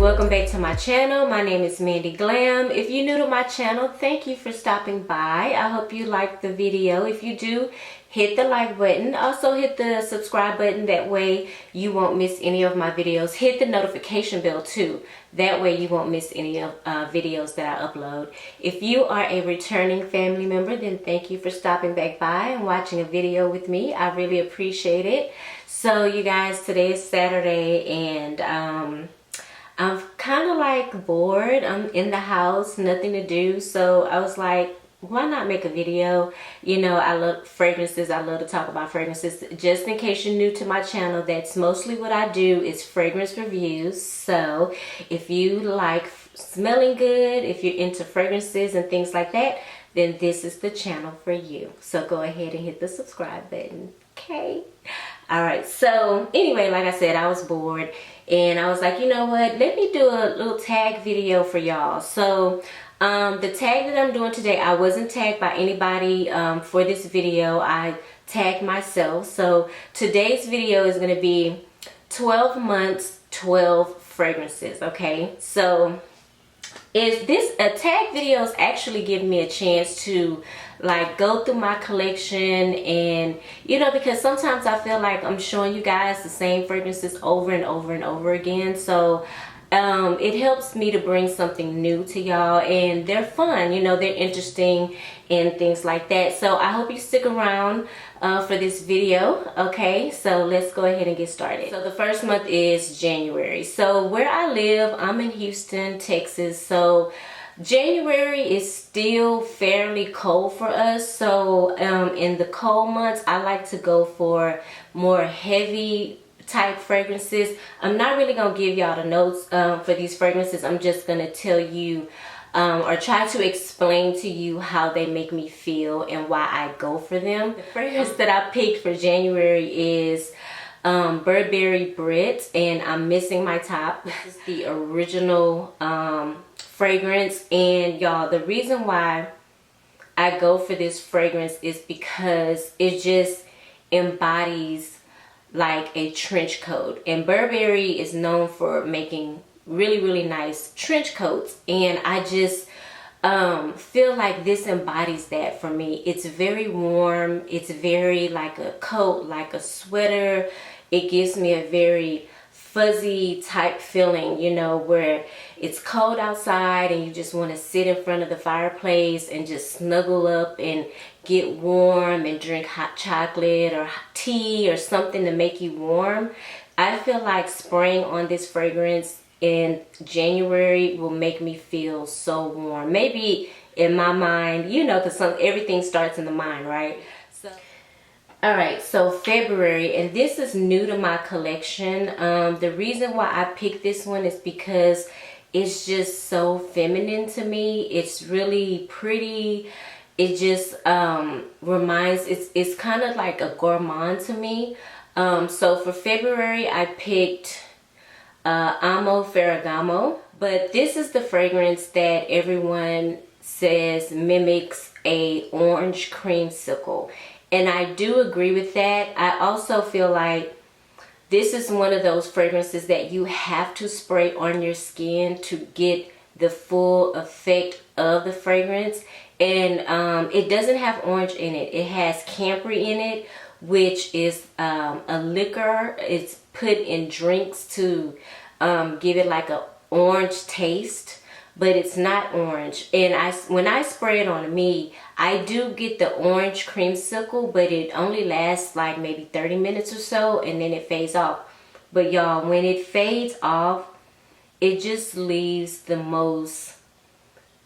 welcome back to my channel. My name is Mandy Glam. If you're new to my channel, thank you for stopping by. I hope you liked the video. If you do, hit the like button. Also hit the subscribe button. That way you won't miss any of my videos. Hit the notification bell too. That way you won't miss any of videos that I upload. If you are a returning family member, then thank you for stopping back by and watching a video with me. I really appreciate it. So you guys, today is Saturday and I'm kind of like bored. I'm in the house, nothing to do. So I was like, why not make a video? You know, I love fragrances. I love to talk about fragrances. Just in case you're new to my channel, that's mostly what I do is fragrance reviews. So if you like smelling good, if you're into fragrances and things like that, then this is the channel for you. So go ahead and hit the subscribe button. Okay. All right. So anyway, like I said, I was bored. And I was like, you know what, let me do a little tag video for y'all. So the tag that I'm doing today, I wasn't tagged by anybody for this video. I tagged myself. So today's video is going to be 12 months, 12 fragrances. Okay, so a tag videos actually give me a chance to like go through my collection, and you know, because sometimes I feel like I'm showing you guys the same fragrances over and over and over again. So it helps me to bring something new to y'all, and they're fun, you know, they're interesting and things like that. So I hope you stick around for this video. Okay, so let's go ahead and get started. So the first month is January. So where I live, I'm in Houston, Texas. So January is still fairly cold for us. So in the cold months, I like to go for more heavy type fragrances. I'm not really gonna give y'all the notes for these fragrances. I'm just gonna tell you or try to explain to you how they make me feel and why I go for them. The fragrance that I picked for January is Burberry Brit, and I'm missing my top. This is the original fragrance, and y'all, the reason why I go for this fragrance is because it just embodies like a trench coat, and Burberry is known for making really nice trench coats, and I just feel like this embodies that for me. It's very warm, it's very like a coat, like a sweater. It gives me a very fuzzy type feeling, you know, where it's cold outside and you just want to sit in front of the fireplace and just snuggle up and get warm and drink hot chocolate or tea or something to make you warm. I feel like spraying on this fragrance in January will make me feel so warm. Maybe in my mind, you know, because everything starts in the mind, right? So alright, so February, and this is new to my collection. The reason why I picked this one is because it's just so feminine to me. It's really pretty. It just it's kind of like a gourmand to me. So for February, I picked Amo Ferragamo. But this is the fragrance that everyone says mimics a orange creamsicle. And I do agree with that. I also feel like this is one of those fragrances that you have to spray on your skin to get the full effect of the fragrance. And it doesn't have orange in it. It has Campari in it, which is a liquor. It's put in drinks to give it like a orange taste, but it's not orange. And when I spray it on me, I do get the orange creamsicle, but it only lasts like maybe 30 minutes or so, and then it fades off. But y'all, when it fades off, it just leaves the most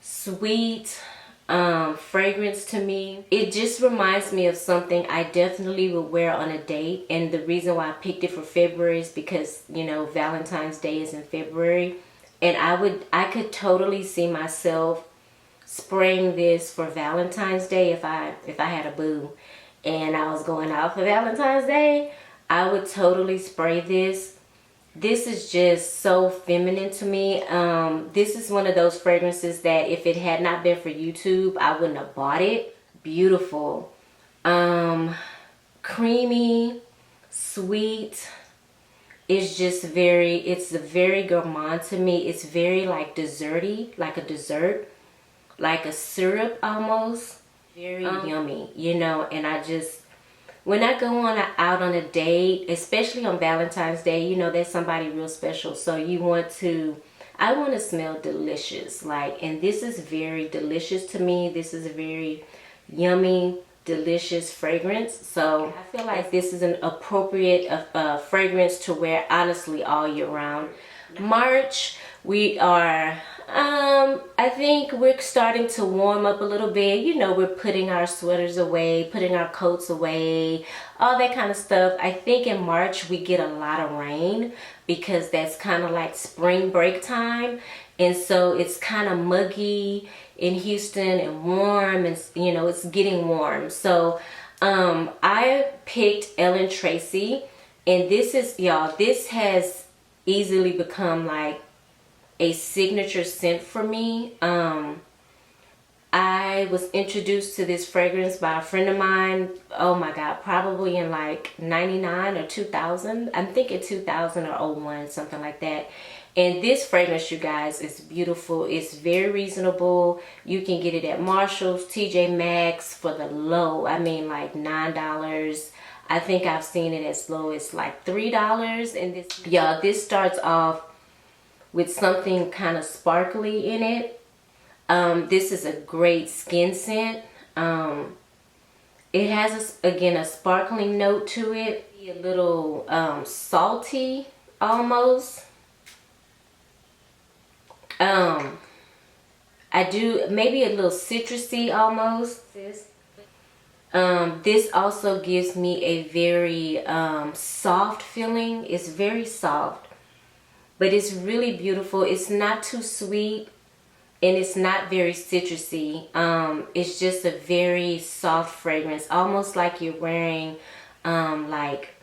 sweet fragrance to me. It just reminds me of something I definitely would wear on a date. And the reason why I picked it for February is because, you know, Valentine's Day is in February, and I could totally see myself spraying this for Valentine's Day. If I had a boo and I was going out for Valentine's Day, I would totally spray this. This is just so feminine to me. This is one of those fragrances that if it had not been for YouTube, I wouldn't have bought it. Beautiful, creamy, sweet, is just very, it's very gourmand to me. It's very like desserty, like a dessert, like a syrup almost. Very yummy, you know. And I just, when I go out on a date, especially on Valentine's Day, you know, there's somebody real special. So you want to, I want to smell delicious. Like, and this is very delicious to me. This is a very yummy, delicious fragrance. So I feel like this is an appropriate fragrance to wear honestly all year round. March, we are I think we're starting to warm up a little bit. You know, we're putting our sweaters away, putting our coats away, all that kind of stuff. I think in March we get a lot of rain because that's kind of like spring break time, and so it's kind of muggy in Houston and warm, and you know, it's getting warm. So I picked Ellen Tracy, and this is, y'all, this has easily become like a signature scent for me. I was introduced to this fragrance by a friend of mine, oh my god, probably in like 99 or 2000. I'm thinking 2000 or 01, something like that. And this fragrance, you guys, is beautiful. It's very reasonable. You can get it at Marshall's, TJ Maxx for the low, I mean like $9. I think I've seen it as low as like $3. And this, y'all, this starts off with something kind of sparkly in it. This is a great skin scent. It has, again, a sparkling note to it. A little salty almost. I do, maybe a little citrusy almost. This also gives me a very soft feeling. It's very soft, but it's really beautiful. It's not too sweet, and it's not very citrusy. It's just a very soft fragrance, almost like you're wearing like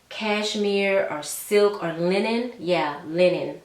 cashmere or silk or linen. Yeah, linen.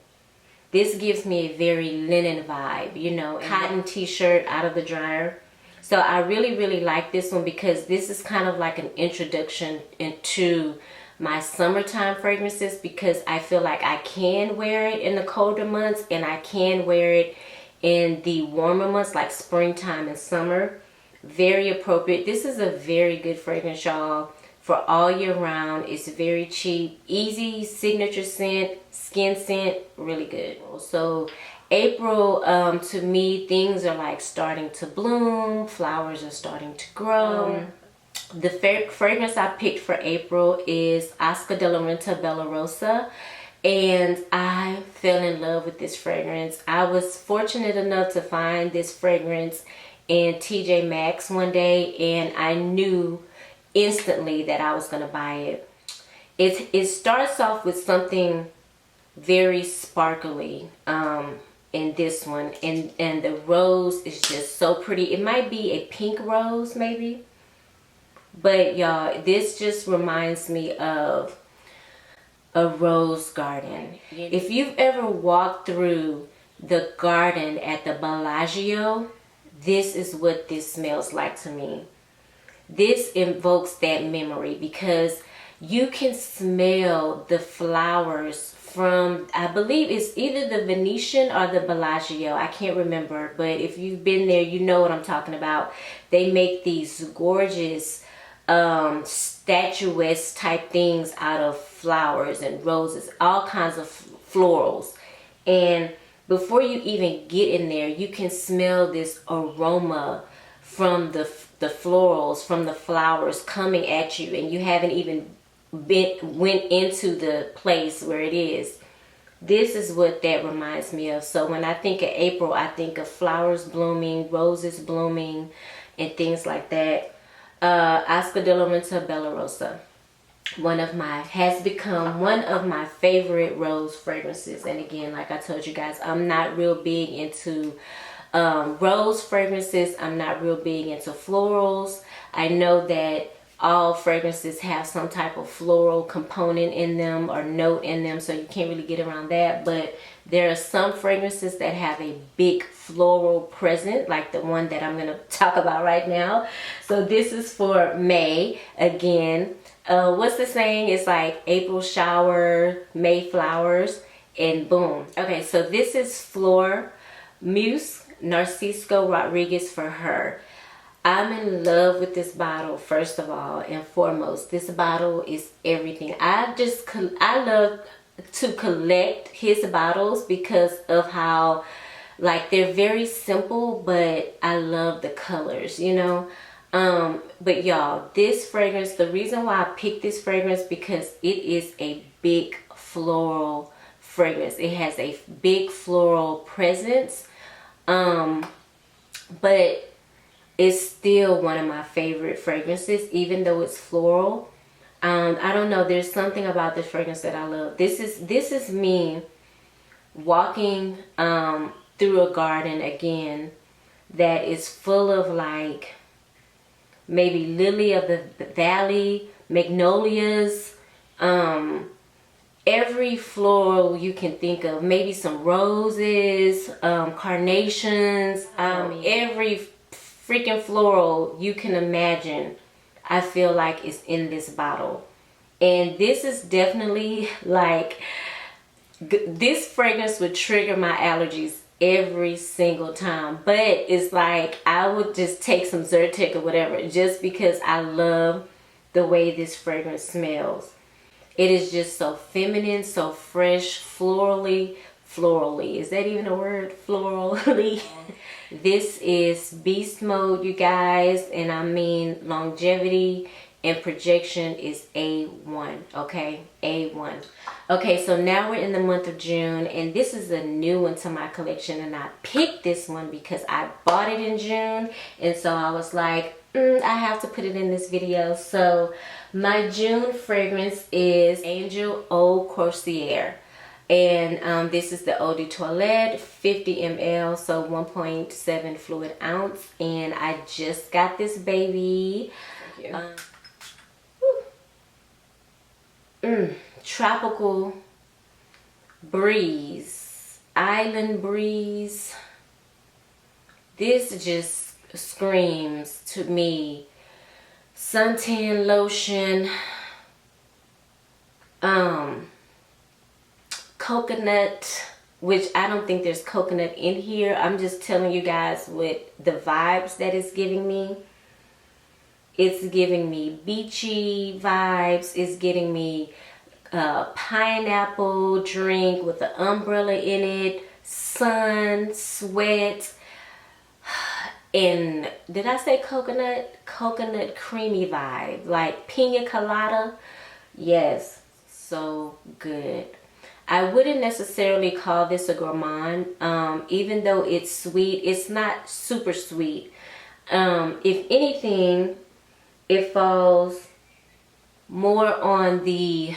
This gives me a very linen vibe, you know, cotton t-shirt out of the dryer. So I really like this one because this is kind of like an introduction into my summertime fragrances, because I feel like I can wear it in the colder months and I can wear it in the warmer months like springtime and summer. Very appropriate. This is a very good fragrance, y'all, for all year round. It's very cheap, easy, signature scent, skin scent, really good. So April, to me, things are like starting to bloom, flowers are starting to grow. The fragrance I picked for April is Oscar de la Renta Bella Rosa, and I fell in love with this fragrance. I was fortunate enough to find this fragrance in TJ Maxx one day, and I knew instantly that I was gonna buy it. It starts off with something very sparkly in this one, and the rose is just so pretty. It might be a pink rose maybe, but y'all, this just reminds me of a rose garden. If you've ever walked through the garden at the Bellagio, this is what this smells like to me. This invokes that memory because you can smell the flowers from, I believe it's either the Venetian or the Bellagio. I can't remember, but if you've been there, you know what I'm talking about. They make these gorgeous statuettes type things out of flowers and roses, all kinds of florals. And before you even get in there, you can smell this aroma from the florals, from the flowers coming at you, and you haven't even went into the place where it is. This is what that reminds me of. So when I think of April, I think of flowers blooming, roses blooming, and things like that. Oscar de la Renta Bella Rosa, has become one of my favorite rose fragrances. And again, like I told you guys, I'm not real big into rose fragrances. I'm not real big into florals. I know that all fragrances have some type of floral component in them or note in them, so you can't really get around that. But there are some fragrances that have a big floral present, like the one that I'm going to talk about right now. So this is for May. Again, what's the saying? It's like April shower, May flowers, and boom. Okay, so this is Flor Musc Narciso Rodriguez for her. I'm in love with this bottle, first of all and foremost. This bottle is everything. I love to collect his bottles because of how, like, they're very simple, but I love the colors, you know. But y'all, this fragrance, the reason why I picked this fragrance, because it is a big floral fragrance. It has a big floral presence, but it's still one of my favorite fragrances, even though it's floral. I don't know, there's something about this fragrance that I love. This is me walking through a garden again that is full of, like, maybe lily of the valley, magnolias, every floral you can think of, maybe some roses, carnations, every freaking floral you can imagine, I feel like is in this bottle. And this is definitely like, this fragrance would trigger my allergies every single time, but it's like I would just take some Zyrtec or whatever just because I love the way this fragrance smells. It is just so feminine, so fresh, florally, is that even a word? Florally. This is beast mode, you guys, and I mean longevity and projection is A1, okay? A1. Okay, so now we're in the month of June, and this is a new one to my collection, and I picked this one because I bought it in June, and so I was like, I have to put it in this video. So my June fragrance is Angel Eau Croisière. And this is the Eau de Toilette, 50 ml, so 1.7 fluid ounce. And I just got this baby. Thank you. Tropical breeze, island breeze. This just screams to me suntan lotion, coconut, which I don't think there's coconut in here. I'm just telling you guys what the vibes that it's giving me. It's giving me beachy vibes. It's getting me pineapple drink with an umbrella in it, sun, sweat, and did I say coconut? Coconut creamy vibe, like pina colada. Yes, so good. I wouldn't necessarily call this a gourmand, even though it's sweet. It's not super sweet. If anything, it falls more on the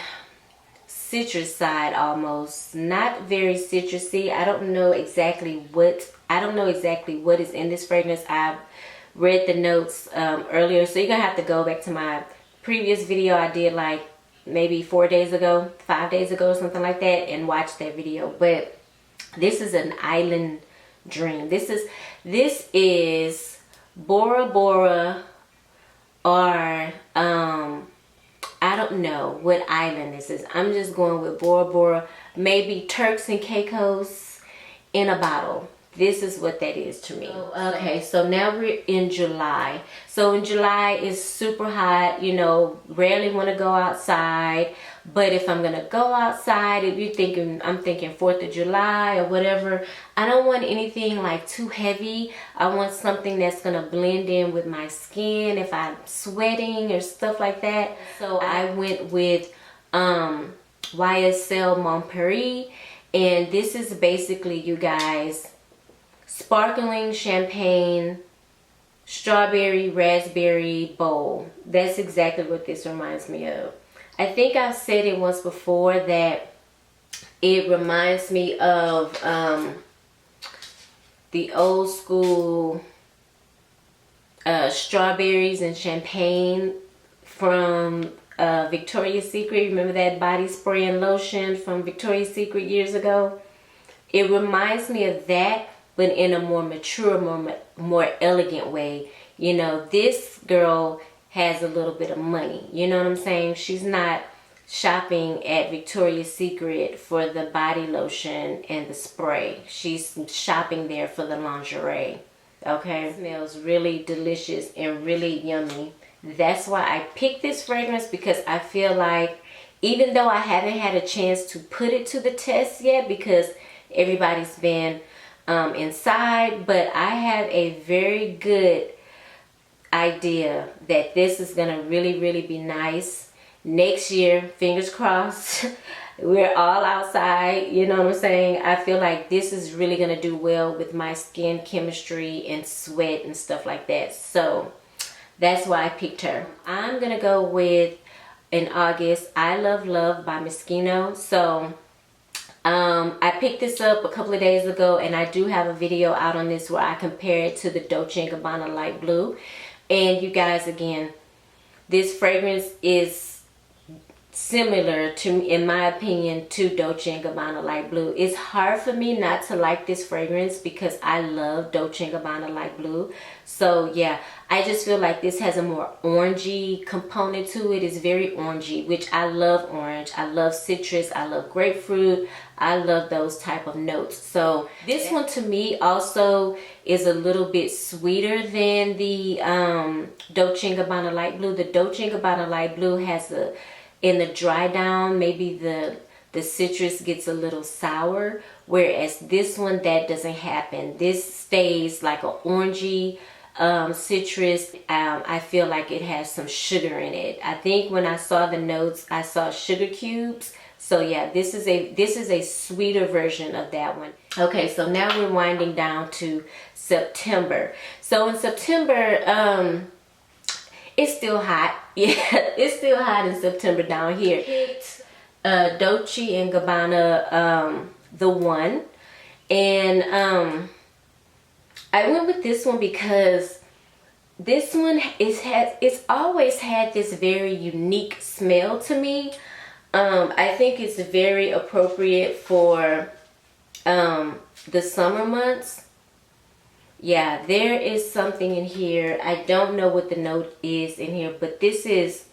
citrus side almost. Not very citrusy. I don't know exactly what is in this fragrance. I've read the notes earlier, so you're gonna have to go back to my previous video I did like maybe 5 days ago, something like that, and watch that video. But this is an island dream. This is Bora Bora, or I don't know what island this is. I'm just going with Bora Bora, maybe Turks and Caicos in a bottle. This is what that is to me. Okay, so now we're in July. So in July, it's super hot, you know, rarely want to go outside. But if I'm going to go outside, if you're thinking, I'm thinking 4th of July or whatever, I don't want anything like too heavy. I want something that's going to blend in with my skin if I'm sweating or stuff like that. So I went with YSL Mon Paris. And this is basically, you guys, sparkling champagne, strawberry, raspberry bowl. That's exactly what this reminds me of. I think I've said it once before that it reminds me of the old school strawberries and champagne from Victoria's Secret. Remember that body spray and lotion from Victoria's Secret years ago? It reminds me of that, but in a more mature, more elegant way. You know, this girl has a little bit of money. You know what I'm saying? She's not shopping at Victoria's Secret for the body lotion and the spray. She's shopping there for the lingerie. Okay, it smells really delicious and really yummy. That's why I picked this fragrance, because I feel like, even though I haven't had a chance to put it to the test yet because everybody's been inside, but I have a very good idea that this is gonna really be nice next year. Fingers crossed. We're all outside, you know what I'm saying? I feel like this is really gonna do well with my skin chemistry and sweat and stuff like that. So that's why I picked her. I'm gonna go with, in August, I Love Love by Moschino. So I picked this up a couple of days ago, and I do have a video out on this where I compare it to the Dolce & Gabbana Light Blue. And you guys, again, this fragrance is similar to, in my opinion, to Dolce & Gabbana Light Blue. It's hard for me not to like this fragrance because I love Dolce & Gabbana Light Blue. So yeah, I just feel like this has a more orangey component to it. It's very orangey, which I love orange. I love citrus. I love grapefruit. I love those type of notes. So this one to me also is a little bit sweeter than the Dolce & Gabbana Light Blue. The Dolce & Gabbana Light Blue has a, in the dry down, maybe the citrus gets a little sour, whereas this one, that doesn't happen. This stays like an orangey citrus. I feel like it has some sugar in it. I think when I saw the notes, I saw sugar cubes. So yeah, this is a sweeter version of that one. Okay, so now we're winding down to September. So in September, it's still hot. Yeah, it's still hot in September down here. It's Dolce & Gabbana The One. And I went with this one because this one it's always had this very unique smell to me. I think it's very appropriate for the summer months. Yeah, there is something in here. I don't know what the note is in here, but this is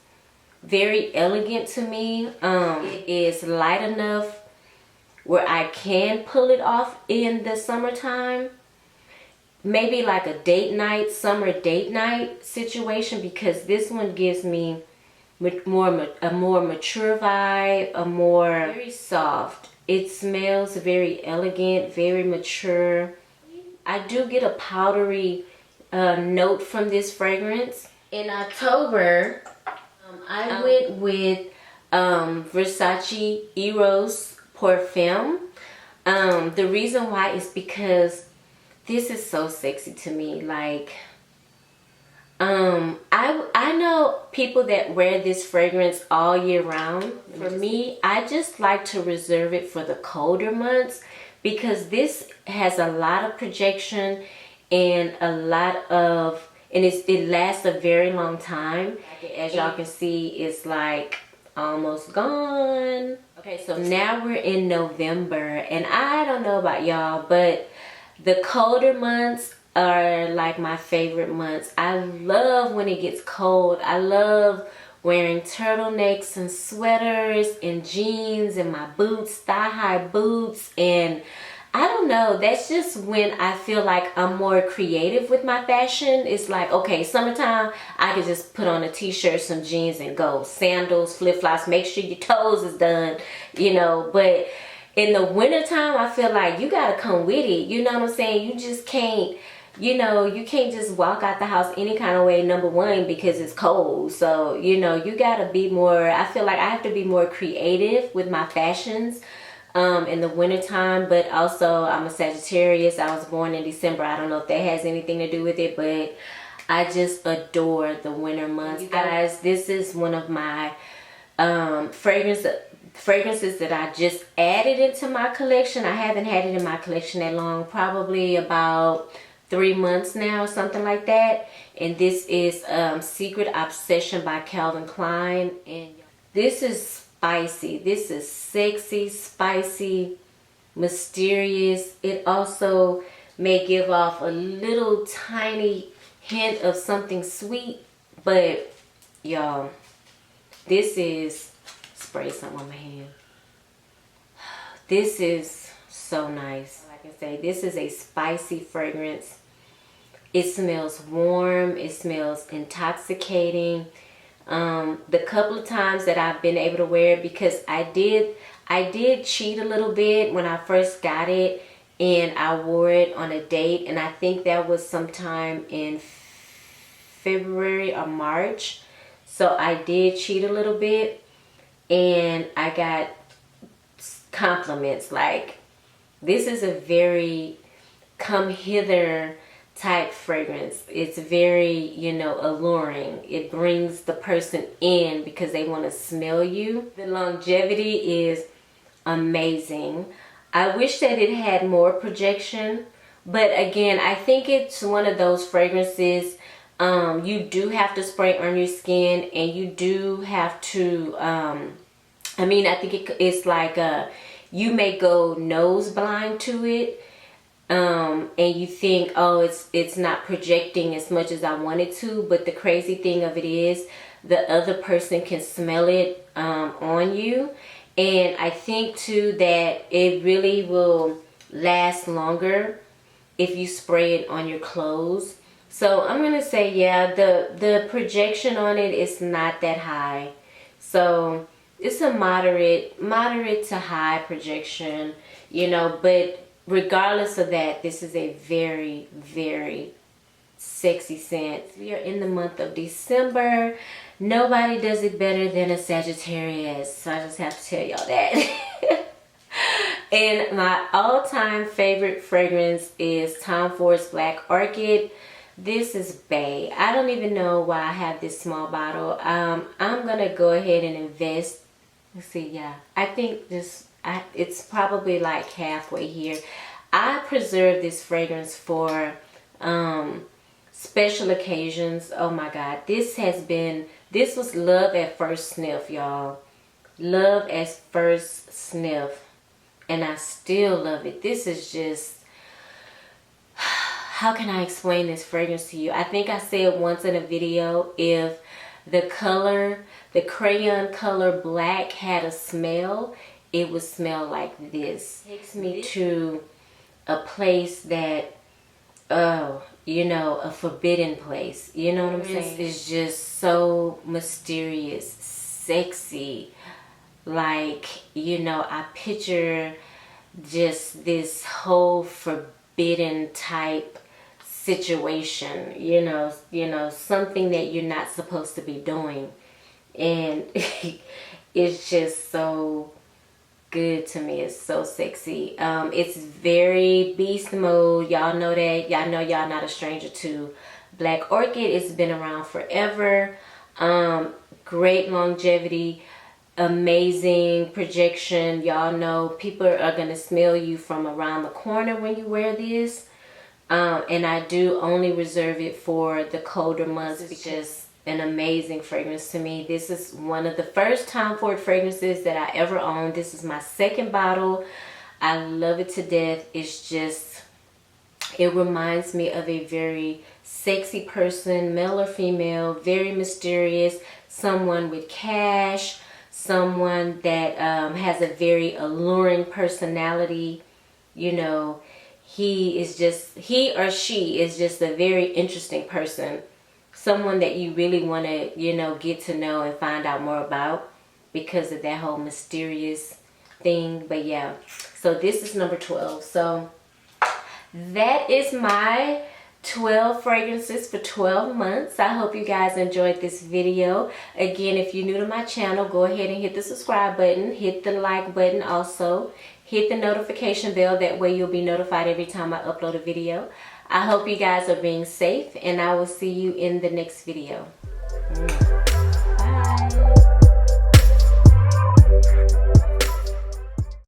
very elegant to me. It is light enough where I can pull it off in the summertime. Maybe like a date night, summer date night situation, because this one gives me a more mature vibe, very soft. It smells very elegant, very mature. I do get a powdery note from this fragrance. In October, I went with Versace Eros Femme. The reason why is because this is so sexy to me. Like, I know people that wear this fragrance all year round. For me, I just like to reserve it for the colder months, because this has a lot of projection and it lasts a very long time. As y'all can see, it's like almost gone. Okay, so now we're in November, and I don't know about y'all, but the colder months are like my favorite months. I love when it gets cold. I love wearing turtlenecks and sweaters and jeans and my boots, thigh-high boots, and I don't know, that's just when I feel like I'm more creative with my fashion. It's like, okay, summertime, I can just put on a t-shirt, some jeans, and go. Sandals, flip-flops, make sure your toes is done, you know. But in the wintertime, I feel like you gotta come with it, you know what I'm saying? You just can't, you know, you can't just walk out the house any kind of way, number one, because it's cold. So, you know, you gotta be more, I feel like I have to be more creative with my fashions in the wintertime. But also, I'm a Sagittarius. I was born in December. I don't know if that has anything to do with it, but I just adore the winter months. You guys, this is one of my fragrances that I just added into my collection. I haven't had it in my collection that long, probably about 3 months now, something like that. And this is Secret Obsession by Calvin Klein. And this is spicy. This is sexy, spicy, mysterious. It also may give off a little tiny hint of something sweet, but y'all, this is, spray something on my hand. This is so nice. Like I say, this is a spicy fragrance. It smells warm. It smells intoxicating. The couple of times that I've been able to wear it, because I did cheat a little bit when I first got it, and I wore it on a date, and I think that was sometime in February or March. So I did cheat a little bit, and I got compliments like, this is a very come hither type fragrance. It's very, you know, alluring. It brings the person in because they want to smell you. The longevity is amazing. I wish that it had more projection, but again, I think it's one of those fragrances, you do have to spray on your skin, and you do have to, I mean, I think it's like, you may go nose blind to it, and you think, oh, it's not projecting as much as I want it to, but the crazy thing of it is the other person can smell it on you. And I think too that it really will last longer if you spray it on your clothes. So I'm gonna say, yeah, the projection on it is not that high. So it's a moderate to high projection, you know, but regardless of that, this is a very, very sexy scent. We are in the month of December. Nobody does it better than a Sagittarius. So I just have to tell y'all that. And my all-time favorite fragrance is Tom Ford's Black Orchid. This is Bae. I don't even know why I have this small bottle. I'm gonna go ahead and invest. Let's see, yeah. I think this, it's probably like halfway here. I preserve this fragrance for special occasions. Oh my God, this was love at first sniff, y'all. Love at first sniff. And I still love it. This is just, how can I explain this fragrance to you? I think I said once in a video, if the color, the crayon color black had a smell, it would smell like this. It takes me to a place that, oh, you know, a forbidden place. You know what I'm saying? It's just so mysterious, sexy. Like, you know, I picture just this whole forbidden type situation, you know, something that you're not supposed to be doing. And it's just so good to me. It's so sexy. It's very beast mode. Y'all know that. Y'all know y'all not a stranger to Black Orchid. It's been around forever. Great longevity. Amazing projection. Y'all know people are going to smell you from around the corner when you wear this. And I do only reserve it for the colder months. It's just an amazing fragrance to me. This is one of the first Tom Ford fragrances that I ever owned. This is my second bottle. I love it to death. It's just, it reminds me of a very sexy person, male or female, very mysterious, someone with cash, someone that has a very alluring personality. You know, he or she is just a very interesting person. Someone that you really want to, you know, get to know and find out more about because of that whole mysterious thing. But yeah, so this is number 12. So that is my 12 fragrances for 12 months. I hope you guys enjoyed this video. Again, if you're new to my channel, go ahead and hit the subscribe button, hit the like button, also hit the notification bell. That way you'll be notified every time I upload a video. I hope you guys are being safe, and I will see you in the next video.